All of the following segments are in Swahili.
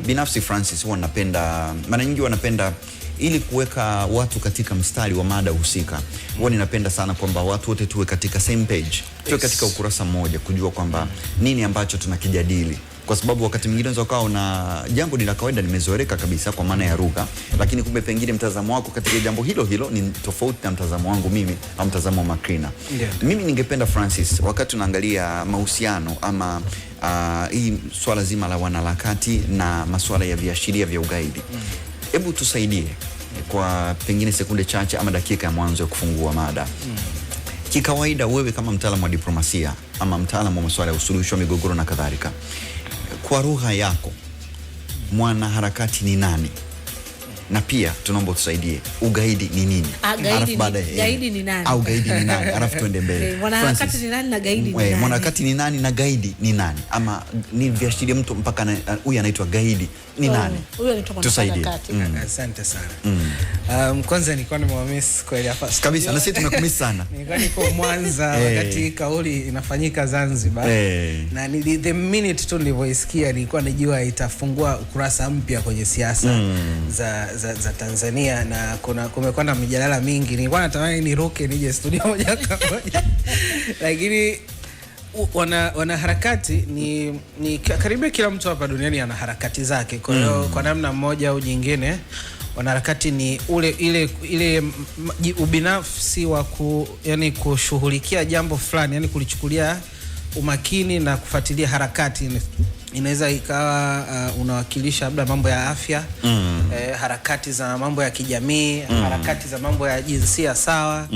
binafsi Francis huwa napenda, mara nyingi wanapenda ili kuweka watu katika mstari wa mada husika. Huwa ninapenda sana kwamba watu wote tuwe katika same page, tuwe katika ukurasa mmoja, kujua kwamba nini ambacho tunakijadili. Kwa sababu wakati mwingine unaweza ukawa na jambo ni la kawaida limezoeleka kabisa kwa maana ya lugha, lakini kumbe pengine mtazamo wako katika jambo hilo hilo ni tofauti na mtazamo wangu mimi au mtazamo wa Macrina. Mimi ningependa Francis, wakati tunaangalia mahusiano ama hii swala zima la wanaharakati na masuala ya viashiria vya ugaidi, hebu tusaidie kwa pengine sekunde chache ama dakika ya mwanzo ya kufungua mada. Kikawaida wewe kama mtaalamu wa diplomasia ama mtaalamu wa masuala ya usuluhishi wa migogoro na kadhalika, kwa lugha yako mwanaharakati ni nani? Na pia tunaomba tusaidie ugaidi ni nini? Gaidi ni nani? Au gaidi ni nani? Alafu tuende mbele. Mwanaharakati ni nani na gaidi ni nani? Mwanaharakati ni nani na gaidi ni nani? Ama ni viashiria mtu mpaka huyu anaitwa gaidi ni nani? Huyu anaitwa mwanaharakati. Asante sana. Kwanza nilikuwa nimewamiss kweli hapa kabisa, na sisi tumekumiss sana. Nilikuwa niko Mwanza wakati kauli inafanyika Zanzibar. Na the minute tu nilivyoisikia nilikuwa najua itafungua ukurasa mpya kwenye siasa za Tanzania, na kumekuwa na mijadala mingi. Nilikuwa natamani niruke nije studio moja kwa moja. Lakini wanaharakati ni karibu kila mtu hapa duniani ana harakati zake. Kwa hiyo kwa namna moja au nyingine wanaharakati ni ile ubinafsi wa yani kushughulikia jambo fulani, yani kulichukulia umakini na kufuatilia harakati. Inaweza ikawa unawakilisha labda mambo ya afya, harakati za mambo ya kijamii, harakati za mambo ya jinsia sawa,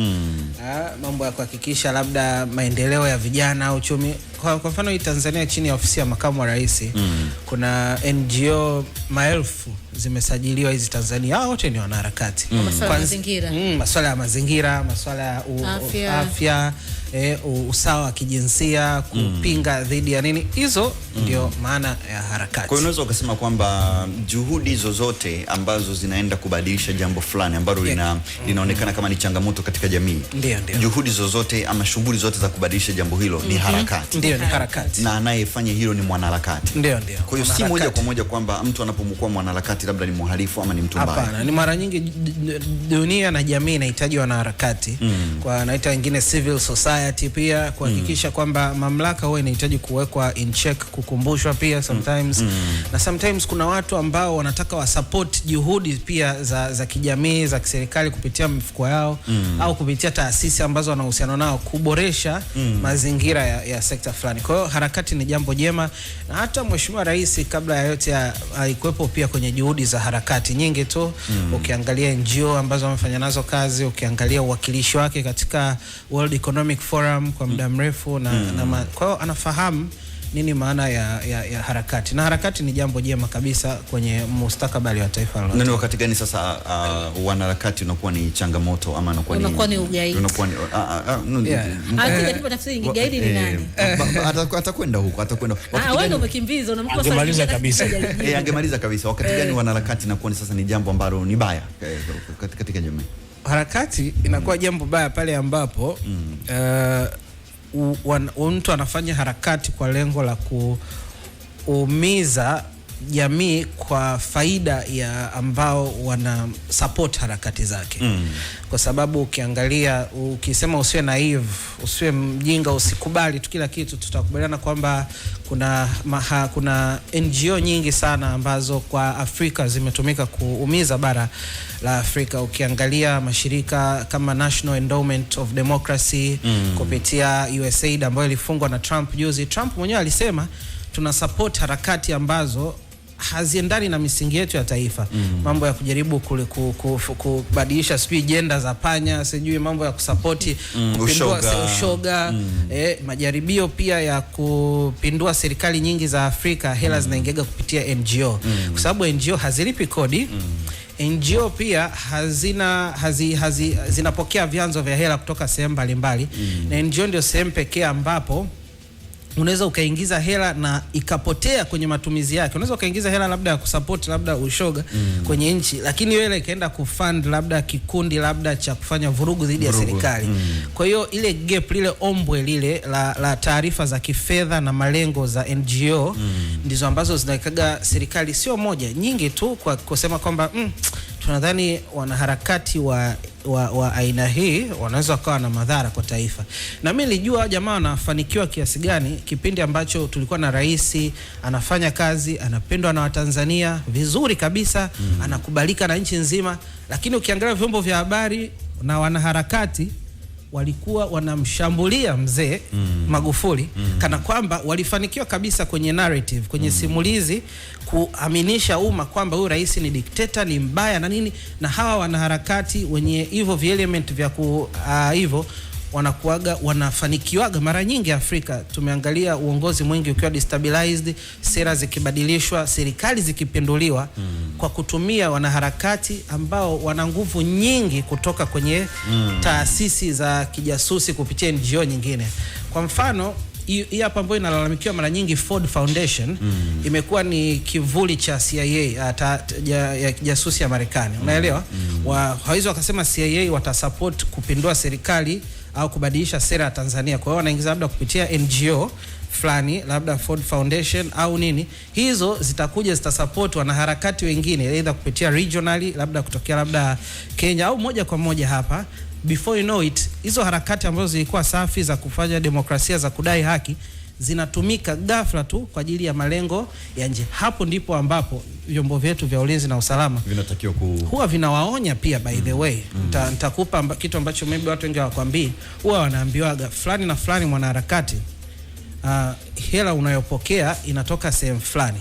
mambo ya kuhakikisha labda maendeleo ya vijana au uchumi. Kwa mfano hii Tanzania chini ya ofisi ya makamu wa rais, kuna NGO maelfu zimesajiliwa hizi Tanzania. Wote ni wanaharakati. Masuala ya mazingira, masuala ya afya, usawa wa kijinsia, kupinga dhidi ya nini. Hizo ndio maana ya harakati. Kwa hiyo unaweza ukasema kwamba juhudi zozote ambazo zinaenda kubadilisha jambo fulani ambalo linaonekana kama ni changamoto katika jamii, juhudi zozote ama shughuli zote za kubadilisha jambo hilo ni harakati. Ndio, ni harakati. Na anayefanya hilo ni mwanaharakati. Ndio. Kwa hiyo si moja kwa moja kwamba mtu anapokuwa mwanaharakati labda ni mhalifu ama ni mtu mbaya. Hapana, ni mara nyingi dunia na jamii inahitaji wanaharakati. Kwa naita wengine civil society pia, kuhakikisha kwamba mamlaka huwa inahitaji kuwekwa in check, kukumbushwa pia sometimes. Na sometimes kuna watu ambao wanataka wa support juhudi pia za kijamii, za kiserikali kupitia mifuko yao au kupitia taasisi ambazo wanahusiana nao kuboresha mazingira ya sekta fulani. Kwa hiyo harakati ni jambo jema, na hata Mheshimiwa Rais kabla ya yote alikuwepo pia kwenye juhudi za harakati nyingi tu. Ukiangalia NGO ambazo wamefanya nazo kazi, ukiangalia uwakilishi wake katika World Economic Forum kwa muda mrefu, kwa hiyo anafahamu nini maana ya harakati, na harakati ni jambo jema kabisa kwenye mustakabali wa taifa lote. Nani wakati gani sasa wanaharakati unakuwa ni changamoto ama unakuwa ni ugaidi? Unakuwa ni ndipo tafsiri gaidi ni nani? Atakwenda huko, atakwenda. Wewe umekimbiza, unamkuwa angemaliza kabisa. Angemaliza kabisa. Wakati gani wanaharakati inakuwa ni sasa ni jambo ambalo ni baya katika jamii? Harakati inakuwa jambo baya pale ambapo mtu anafanya harakati kwa lengo la kuumiza jamii kwa faida ya ambao wana support harakati zake. Kwa sababu ukiangalia, ukisema usiwe naive, usiwe mjinga, usikubali tu kila kitu, tutakubaliana kwamba kuna NGO nyingi sana ambazo kwa Afrika zimetumika kuumiza bara la Afrika. Ukiangalia mashirika kama National Endowment of Democracy kupitia USAID ambayo ilifungwa na Trump juzi. Trump mwenyewe alisema tuna support harakati ambazo haziendani na misingi yetu ya taifa. Mambo ya kujaribu kubadilisha sijui jenda za panya, sijui mambo ya kusapoti kupindua ushoga, majaribio pia ya kupindua serikali nyingi za Afrika. Hela zinaingega kupitia NGO, kwa sababu NGO hazilipi kodi. NGO pia zinapokea vyanzo vya hela kutoka sehemu mbalimbali, na NGO ndio sehemu pekee ambapo unaweza ukaingiza hela na ikapotea kwenye matumizi yake. Unaweza ukaingiza hela labda ya kusupport labda ushoga kwenye nchi, lakini wewe ikaenda kufund labda kikundi labda cha kufanya vurugu dhidi ya serikali. Kwa hiyo ile gap, lile ombwe lile la taarifa za kifedha na malengo za NGO ndizo ambazo zinakaga serikali sio moja, nyingi tu, kwa kusema kwamba tunadhani wanaharakati wa aina hii wanaweza kuwa na madhara kwa taifa. Na mimi nilijua jamaa wanafanikiwa kiasi gani kipindi ambacho tulikuwa na rais anafanya kazi, anapendwa na Watanzania vizuri kabisa, anakubalika na nchi nzima, lakini ukiangalia vyombo vya habari na wanaharakati walikuwa wanamshambulia mzee Magufuli kana kwamba walifanikiwa kabisa kwenye narrative, kwenye simulizi kuaminisha umma kwamba huyu rais ni dikteta, ni mbaya na nini, na hawa wanaharakati wenye hivyo element vya hivyo wanafanikiwaga mara nyingi. Afrika tumeangalia uongozi mwingi ukiwa destabilized, sera zikibadilishwa, serikali zikipinduliwa kwa kutumia wanaharakati ambao wana nguvu nyingi kutoka kwenye taasisi za kijasusi kupitia NGO nyingine. Kwa mfano hii hapa ambayo inalalamikiwa mara nyingi, Ford Foundation imekuwa ni kivuli cha CIA ya jasusi ya Marekani, unaelewa? Hawezi wakasema CIA watasupport kupindua serikali au kubadilisha sera ya Tanzania, kwa hiyo wanaingiza labda kupitia NGO fulani, labda Ford Foundation au nini. Hizo zitakuja zitasupport wanaharakati wengine, either kupitia regionally, labda kutokea labda Kenya au moja kwa moja hapa. Before you know it, hizo harakati ambazo zilikuwa safi za kufanya demokrasia, za kudai haki, zinatumika ghafla tu kwa ajili ya malengo ya nje. Hapo ndipo ambapo vyombo vyetu vya ulinzi na usalama vinatakiwa huwa vinawaonya pia. By the way, nitakupa kitu ambacho maybe watu wengi hawakwambii. Huwa wanaambiwaga fulani na fulani mwanaharakati, hela unayopokea inatoka sehemu fulani,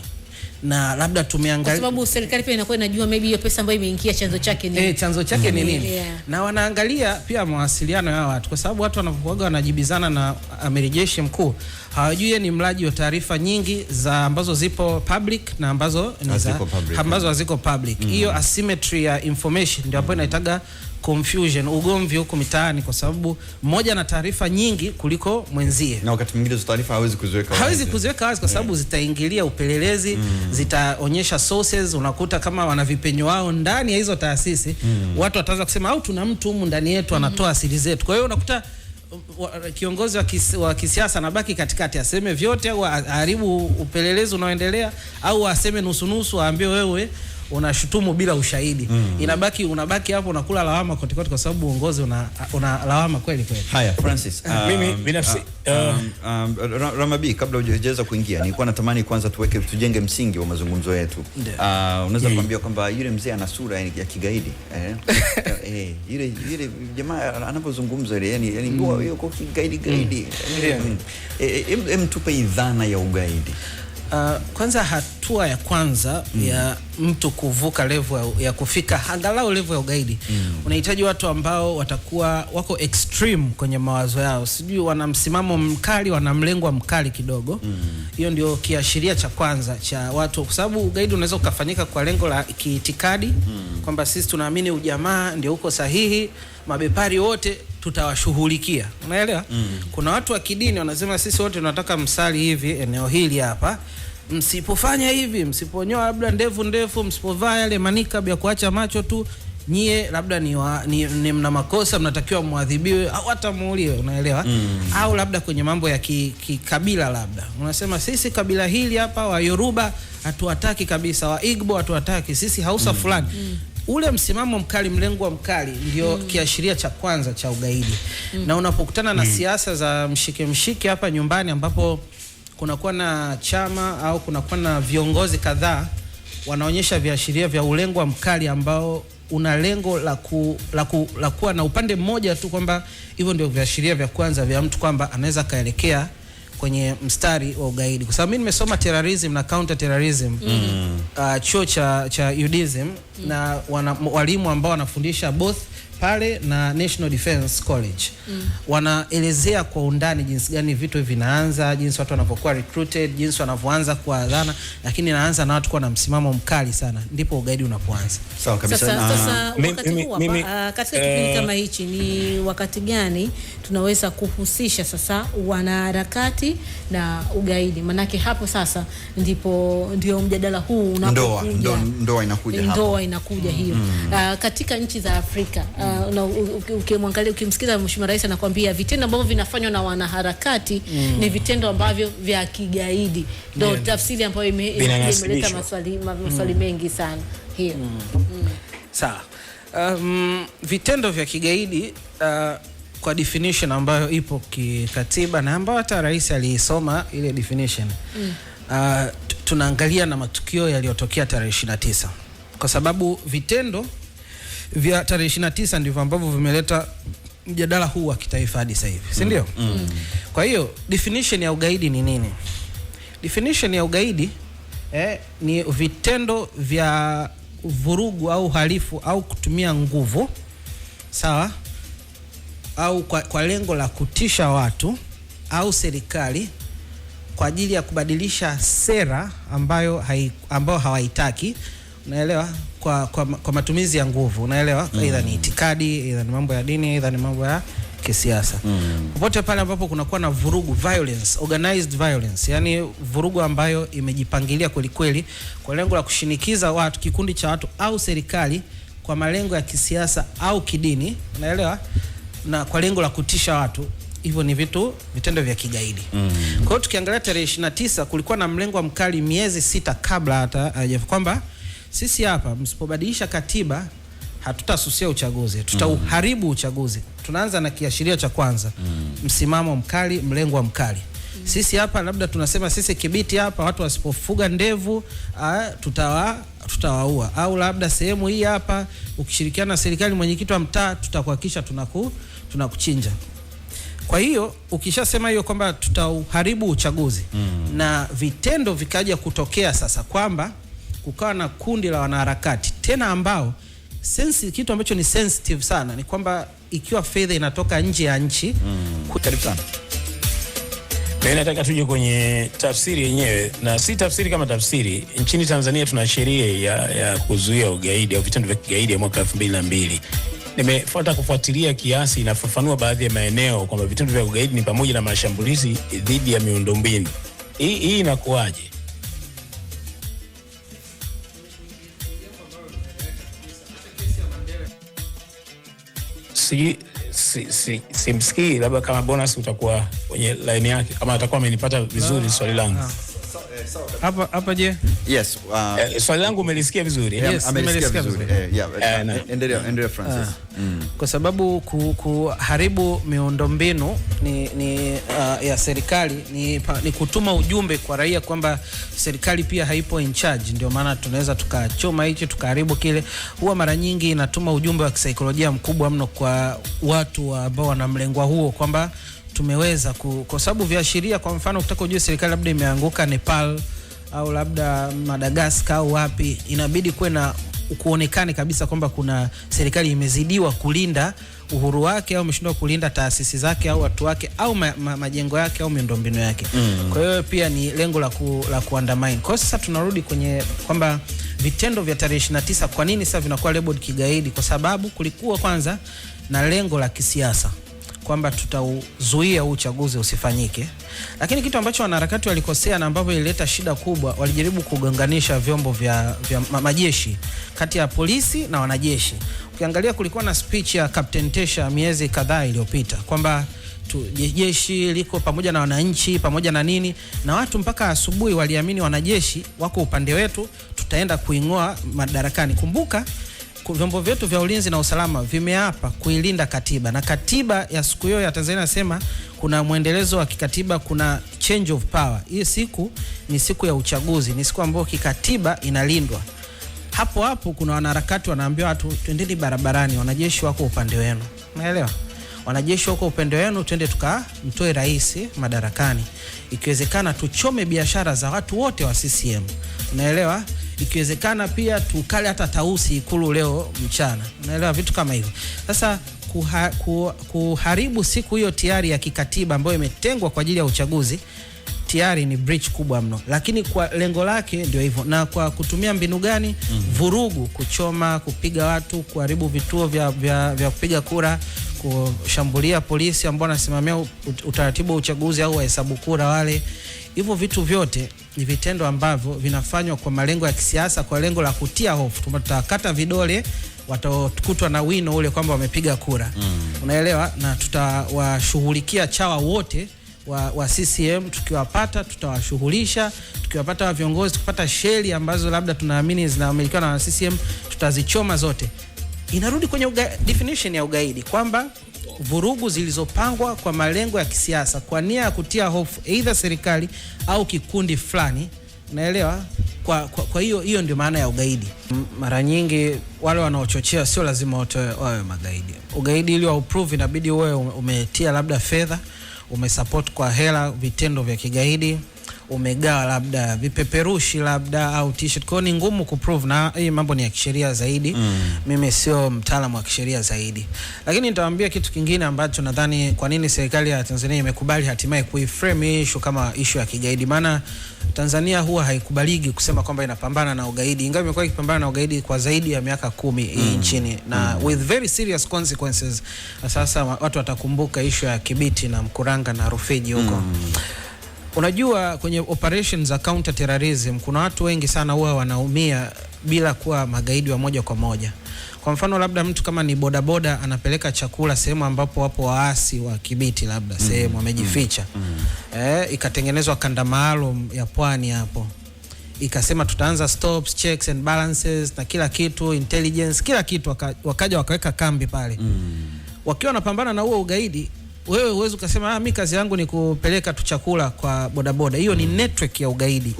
na labda tumeangalia, kwa sababu serikali pia inakuwa inajua maybe hiyo pesa ambayo imeingia chanzo chake ni chanzo chake ni nini. Na wanaangalia pia mawasiliano ya watu, kwa sababu watu wanapokuwa wanajibizana na amiri jeshi mkuu hawajui ni mlaji wa taarifa nyingi za ambazo zipo public na ambazo ni za ambazo haziko public. Hiyo asymmetry ya information ndio ambayo inaitaga confusion, ugomvi huko mitaani, kwa sababu mmoja na taarifa nyingi kuliko mwenzie, na wakati mwingine hizo taarifa hawezi kuziweka wazi kwa sababu zitaingilia upelelezi, zitaonyesha sources. Unakuta kama wana vipenyo wao ndani ya hizo taasisi, watu wataanza kusema au tuna mtu humu ndani yetu anatoa siri zetu. Kwa hiyo unakuta kiongozi wa kisiasa anabaki katikati, aseme vyote au aharibu upelelezi unaoendelea, au aseme nusu nusu, aambie wewe unashutumu bila ushahidi. Unabaki hapo unakula lawama kote kote, kwa sababu uongozi una lawama kweli kweli. Haya Francis, mimi binafsi Ramabi, kabla hujaweza kuingia, nilikuwa natamani kwanza tujenge msingi wa mazungumzo yetu. Unaweza kuambia kwamba yule mzee ana sura ya kigaidi, yule jamaa anapozungumza ile yani yuko kigaidi. Tupe idhana ya ugaidi. Kwanza hatua ya kwanza ya mtu kuvuka level ya kufika angalau level ya ugaidi, unahitaji watu ambao watakuwa wako extreme kwenye mawazo yao, sijui wana msimamo mkali, wana mlengo mkali kidogo. Hiyo ndio kiashiria cha kwanza cha watu, kwa sababu ugaidi unaweza ukafanyika kwa lengo la kiitikadi, kwamba sisi tunaamini ujamaa ndio uko sahihi, mabepari wote tutawashughulikia, unaelewa? Kuna watu wa kidini wanasema sisi wote tunataka msali hivi eneo hili hapa, msipofanya hivi, msiponyoa labda ndefu, msipovaa yale manikab ya kuacha macho tu, nyie labda ni mna makosa, mnatakiwa muadhibiwe au hata muuliwe, unaelewa? Au labda kwenye mambo ya kikabila, labda unasema sisi kabila hili hapa wa Yoruba hatuwataki kabisa, wa Igbo hatuwataki, sisi Hausa fulani. Ule msimamo mkali, mlengo mkali ndio kiashiria cha kwanza cha ugaidi. Na unapokutana na siasa za mshike hapa nyumbani, ambapo kunakuwa na chama au kunakuwa na viongozi kadhaa wanaonyesha viashiria vya ulengo mkali ambao una lengo la kuwa na upande mmoja tu, kwamba hivyo ndio viashiria vya kwanza vya mtu kwamba anaweza kaelekea kwenye mstari wa ugaidi. Kwa sababu mimi nimesoma terrorism na counter terrorism chuo cha UDSM, na walimu ambao wanafundisha both pale na National Defense College wanaelezea kwa undani jinsi gani vitu vinaanza, jinsi watu wanapokuwa recruited, jinsi wanavyoanza kuadhana, lakini inaanza na watu kwa na msimamo mkali sana, ndipo ugaidi unapoanza. Sawa kabisa. Sasa wakati huu katika kipindi kama hichi ni wakati gani tunaweza kuhusisha sasa wanaharakati na ugaidi? Manake hapo sasa ndio mjadala huu unapokuja. Ndoa inakuja hapo. Ndoa inakuja hiyo. Katika nchi za Afrika ukimwangalia, ukimsikiza Mheshimiwa Rais anakuambia vitendo ambavyo vinafanywa na wanaharakati ni vitendo ambavyo vya kigaidi. Ndio tafsiri ambayo imeleta maswali mengi sana hiyo. Sawa. Vitendo vya kigaidi kwa definition ambayo ipo kikatiba na ambayo hata rais aliisoma ile definition. Tunaangalia na matukio yaliyotokea tarehe 29. Kwa sababu vitendo vya tarehe 29 ndivyo ambavyo vimeleta mjadala huu wa kitaifa hadi sasa hivi, si ndio? Kwa hiyo definition ya ugaidi ni nini? Definition ya ugaidi ni vitendo vya vurugu au uhalifu au kutumia nguvu, sawa, au kwa lengo la kutisha watu au serikali kwa ajili ya kubadilisha sera ambayo hawaitaki, unaelewa, kwa matumizi ya nguvu, unaelewa, aidha ni itikadi, aidha ni mambo ya dini, aidha ni mambo ya kisiasa. Popote pale ambapo kunakuwa na vurugu, violence, organized violence, yani vurugu ambayo imejipangilia kweli kwa lengo la kushinikiza watu, kikundi cha watu au serikali kwa malengo ya kisiasa au kidini, unaelewa, na kwa lengo la kutisha watu, hivyo ni vitendo vya kigaidi. Kwa hiyo tukiangalia tarehe 29 kulikuwa na mlengo mkali miezi 6 kabla hata kwamba sisi hapa msipobadilisha katiba hatutasusia uchaguzi, tutauharibu uchaguzi. Tunaanza na kiashiria cha kwanza, msimamo mkali, mlengo mkali. Sisi hapa labda tunasema sisi Kibiti hapa watu wasipofuga ndevu tutawaua, au labda sehemu hii hapa ukishirikiana na serikali, mwenyekiti wa mtaa, tutakuhakikisha tunakuchinja. Kwa hiyo ukishasema hiyo kwamba tutauharibu uchaguzi, na vitendo vikaja kutokea sasa kwamba kukawa na kundi la wanaharakati tena ambao kitu ambacho ni sensitive sana ni kwamba ikiwa fedha inatoka nje ya nchi. Karibu sana. Mimi nataka tuje kwenye tafsiri yenyewe, na si tafsiri kama tafsiri. Nchini Tanzania tuna sheria ya kuzuia ugaidi au vitendo vya kigaidi ya mwaka 2002. Nimefuata kufuatilia kiasi, inafafanua baadhi ya maeneo kwamba vitendo vya ugaidi ni pamoja na mashambulizi dhidi ya miundombinu. Hii inakuaje? Simsikii, labda kama bonus utakuwa kwenye line yake kama atakuwa amenipata vizuri swali langu. Hapa je? Yes. Swali langu umelisikia vizuri? Yes, amelisikia vizuri. Endelea Francis. Kwa sababu kuharibu miundombinu ya serikali ni kutuma ujumbe kwa raia kwamba serikali pia haipo in charge. Ndio maana tunaweza tukachoma hicho tukaharibu kile. Huwa mara nyingi inatuma ujumbe wa kisaikolojia mkubwa mno kwa watu ambao wana mlengwa huo kwamba tumeweza kwa sababu viashiria, kwa mfano ukitaka ujue serikali labda imeanguka Nepal au labda Madagascar au wapi, inabidi kuwe na kuonekane kabisa kwamba kuna serikali imezidiwa kulinda uhuru wake au imeshindwa kulinda taasisi zake au watu wake au majengo yake au miundombinu yake. Kwa hiyo pia ni lengo la kuandamine. Kwa hiyo sasa tunarudi kwenye kwamba vitendo vya tarehe 29 kwa nini sasa vinakuwa labeled kigaidi? Kwa sababu kulikuwa kwanza na lengo la kisiasa kwamba tutauzuia uchaguzi usifanyike. Lakini kitu ambacho wanaharakati walikosea na ambavyo ilileta shida kubwa, walijaribu kugonganisha vyombo vya majeshi kati ya polisi na wanajeshi. Ukiangalia kulikuwa na speech ya Captain Tesha miezi kadhaa iliyopita kwamba jeshi liko pamoja na wananchi pamoja na nini, na watu mpaka asubuhi waliamini wanajeshi wako upande wetu, tutaenda kuingoa madarakani. Kumbuka vyombo vyetu vya ulinzi na usalama vimeapa kuilinda katiba, na katiba ya siku hiyo ya Tanzania nasema kuna muendelezo wa kikatiba, kuna change of power. Hii siku ni siku ya uchaguzi, ni siku ambayo kikatiba inalindwa. Hapo kuna wanaharakati wanaambia watu twendeni barabarani, wanajeshi wako upande wenu. Unaelewa? Wanajeshi wako upande wenu, twende tukamtoe rais madarakani. Ikiwezekana tuchome biashara za watu wote wa CCM. Unaelewa? ikiwezekana pia tukale hata tausi Ikulu leo mchana, unaelewa, vitu kama hivyo. Sasa kuharibu siku hiyo tayari ya kikatiba ambayo imetengwa kwa ajili ya uchaguzi tayari ni breach kubwa mno, lakini kwa lengo lake ndio hivyo. Na kwa kutumia mbinu gani? Vurugu, kuchoma, kupiga watu, kuharibu vituo vya kupiga kura, kushambulia polisi ambao wanasimamia utaratibu wa uchaguzi au wahesabu kura wale. Hivyo vitu vyote ni vitendo ambavyo vinafanywa kwa malengo ya kisiasa, kwa lengo la kutia hofu. Tutakata vidole watakutwa na wino ule kwamba wamepiga kura. Unaelewa? Na tutawashughulikia chawa wote wa CCM, tukiwapata tutawashughulisha, tukiwapata wa viongozi, tukipata sheli ambazo labda tunaamini zinamilikiwa na CCM, tutazichoma zote. Inarudi kwenye definition ya ugaidi kwamba vurugu zilizopangwa kwa malengo ya kisiasa kwa nia ya kutia hofu either serikali au kikundi fulani. Unaelewa? Kwa hiyo ndio maana ya ugaidi. Mara nyingi wale wanaochochea sio lazima wote wawe magaidi. Ugaidi ili wa prove inabidi wewe umetia labda fedha, umesupport kwa hela vitendo vya kigaidi, umegawa labda vipeperushi labda au t-shirt. Kwa ni ngumu kuprove, na hii mambo ni ya kisheria zaidi. Mimi sio mtaalamu wa kisheria zaidi, lakini nitawaambia kitu kingine ambacho nadhani kwa nini serikali ya Tanzania imekubali hatimaye kuiframe issue kama issue ya kigaidi. Maana Tanzania huwa haikubaliki kusema kwamba inapambana na ugaidi, ingawa imekuwa ikipambana na ugaidi kwa zaidi ya miaka 10 hii nchini, na with very serious consequences. Sasa watu watakumbuka issue ya Kibiti na Mkuranga na Rufiji huko. Unajua kwenye operations za counter terrorism kuna watu wengi sana huwa wanaumia bila kuwa magaidi wa moja kwa moja. Kwa mfano labda mtu kama ni bodaboda anapeleka chakula sehemu ambapo wapo waasi wa Kibiti labda sehemu wamejificha. Ikatengenezwa kanda maalum ya pwani hapo. Ikasema tutaanza stops, checks and balances na kila kitu, intelligence, kila kitu, wakaja wakaweka kambi pale. Wakiwa wanapambana na huo ugaidi, wewe uweze ukasema mimi kazi yangu ni kupeleka tu chakula kwa bodaboda. Hiyo ni network ya ugaidi.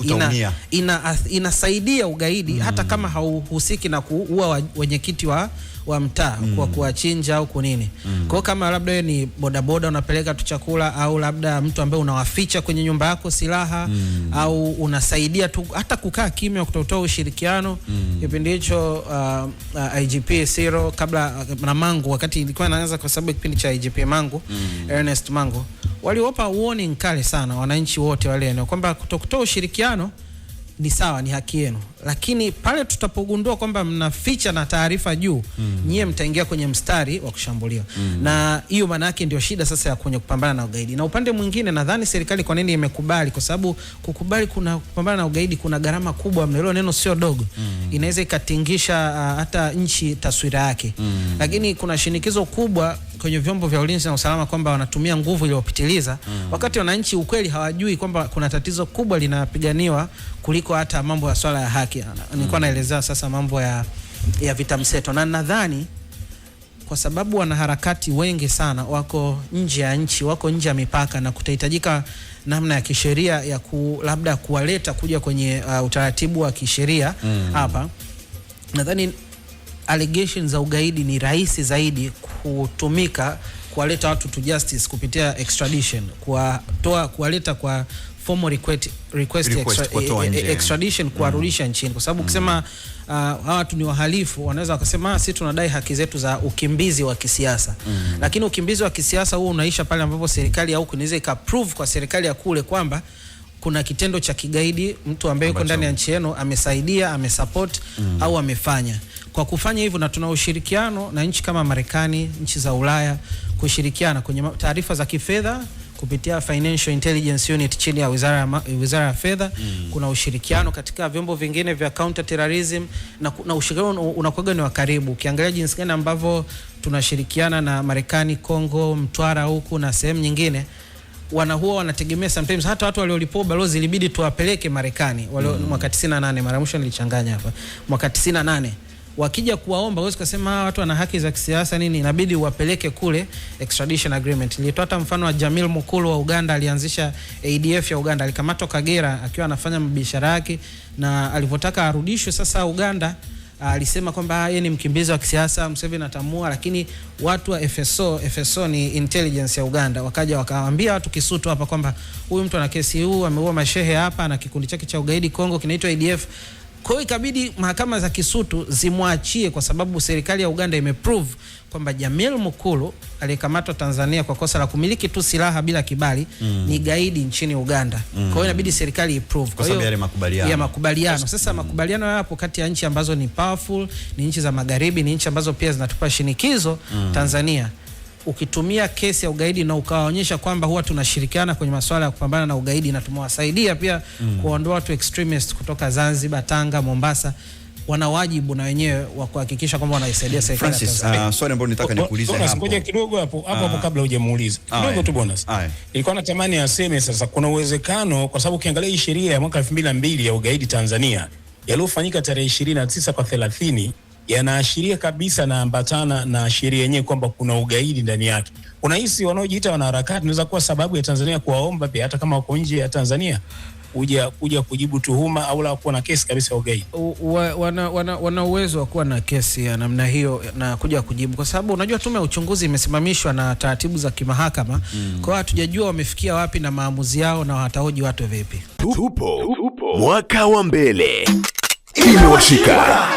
Inasaidia ugaidi hata kama hauhusiki na kuua wenyekiti wa mtaa kwa kuwachinja au kunini. Kwa kama labda wewe ni bodaboda unapeleka tu chakula, au labda mtu ambaye unawaficha kwenye nyumba yako silaha, au unasaidia tu hata kukaa kimya kutotoa ushirikiano. Kipindi hicho IGP Siro kabla na Mangu, wakati ilikuwa inaanza, kwa sababu kipindi cha IGP Mangu Ernest Mangu waliwapa warning kali sana wananchi wote wale kwamba kutokutoa ushirikiano ni sawa, ni haki yenu, lakini pale tutapogundua kwamba mnaficha na taarifa juu, nyie mtaingia kwenye mstari wa kushambuliwa. Na hiyo maana yake ndio shida sasa ya kwenye kupambana na ugaidi. Na upande mwingine nadhani serikali kwa nini imekubali? Kwa sababu kukubali kuna kupambana na ugaidi kuna gharama kubwa, mnalo neno sio dogo. Inaweza ikatingisha hata nchi taswira yake. Lakini kuna shinikizo kubwa kwenye vyombo vya ulinzi na usalama kwamba wanatumia nguvu iliyopitiliza, wakati wananchi ukweli hawajui kwamba kuna tatizo kubwa linapiganiwa kuliko hata mambo ya swala ya haki. Nilikuwa naelezea sasa mambo ya vita mseto, na nadhani kwa sababu wanaharakati wengi sana wako nje ya nchi, wako nje ya mipaka, na kutahitajika namna ya kisheria ya labda kuwaleta kuja kwenye utaratibu wa kisheria hapa. Nadhani allegations za ugaidi ni rahisi zaidi kutumika kuwaleta watu to justice kupitia extradition, kuwaleta kwa formal request extradition, kuwarudisha nchini. Kwa sababu ukisema hawa watu ni wahalifu, wanaweza wakasema sisi tunadai haki zetu za ukimbizi wa kisiasa. Lakini ukimbizi wa kisiasa huo unaisha pale ambapo serikali au kunaweza ikaprove kwa serikali ya kule kwamba kuna kitendo cha kigaidi, mtu ambaye yuko ndani ya nchi yenu amesaidia, amesupport au amefanya. Kwa kufanya hivyo, na tuna ushirikiano na nchi kama Marekani, nchi za Ulaya, kushirikiana kwenye taarifa za kifedha kupitia Financial Intelligence Unit chini ya Wizara ya Fedha. Kuna ushirikiano katika vyombo vingine vya counter terrorism, na ushirikiano unakuwa ni wa karibu. Ukiangalia jinsi gani ambavyo tunashirikiana na Marekani, Kongo, Mtwara huku na sehemu nyingine, huwa wanategemea sometimes hata watu waliolipwa balozi ilibidi tuwapeleke Marekani wale mwaka 98. Mara mwisho nilichanganya hapa, mwaka 98 wakija kuwaomba, wewe ukasema watu wana haki za kisiasa nini, inabidi uwapeleke kule extradition agreement. Nilitoa hata mfano wa Jamil Mukulu wa Uganda, alianzisha ADF ya Uganda, alikamatwa Kagera akiwa anafanya biashara yake, na alipotaka arudishwe sasa Uganda alisema kwamba yeye ni mkimbizi wa kisiasa, Museveni atamua. Lakini watu wa FSO ni intelligence ya Uganda, wakaja wakawaambia watu Kisutu hapa kwamba huyu mtu ana kesi, huu ameua mashehe hapa na kikundi chake cha ugaidi Kongo kinaitwa ADF. Kwa hiyo ikabidi mahakama za Kisutu zimwachie kwa sababu serikali ya Uganda imeprove kwamba Jamil Mukulu aliyekamatwa Tanzania kwa kosa la kumiliki tu silaha bila kibali ni gaidi nchini Uganda. Kwa hiyo inabidi serikali iprove. Kwa sababu ya makubaliano. Sasa makubaliano yapo kati ya nchi ambazo ni powerful, ni nchi za magharibi, ni nchi ambazo pia zinatupa shinikizo. Tanzania ukitumia kesi ya ugaidi na ukawaonyesha kwamba huwa tunashirikiana kwenye masuala ya kupambana na ugaidi na tumewasaidia pia kuondoa watu extremist kutoka Zanzibar, Tanga, Mombasa, wana wajibu na wenyewe wa kuhakikisha kwamba wanaisaidia serikali ya Tanzania. Swali ambalo nitaka nikuulize hapo. Ngoja kidogo hapo kabla hujamuuliza. Kidogo tu Bonus. Nilikuwa natamani aseme sasa kuna uwezekano kwa sababu ukiangalia hii sheria ya mwaka 2002 ya ugaidi Tanzania yaliyofanyika tarehe 29 kwa 30 yanaashiria kabisa na ambatana na sheria yenyewe kwamba kuna ugaidi ndani yake. Unahisi wanaojiita wanaharakati inaweza kuwa sababu ya Tanzania kuwaomba pia hata kama wako nje ya Tanzania kuja kujibu tuhuma au la kuwa na kesi kabisa ya ugaidi? Wana uwezo wa kuwa na kesi ya namna hiyo na kuja kujibu kwa sababu unajua tume ya uchunguzi imesimamishwa na taratibu za kimahakama. Kwa hiyo hatujajua wamefikia wapi na maamuzi yao na watahoji watu vipi. Tupo mwaka wa mbele. Imewashika.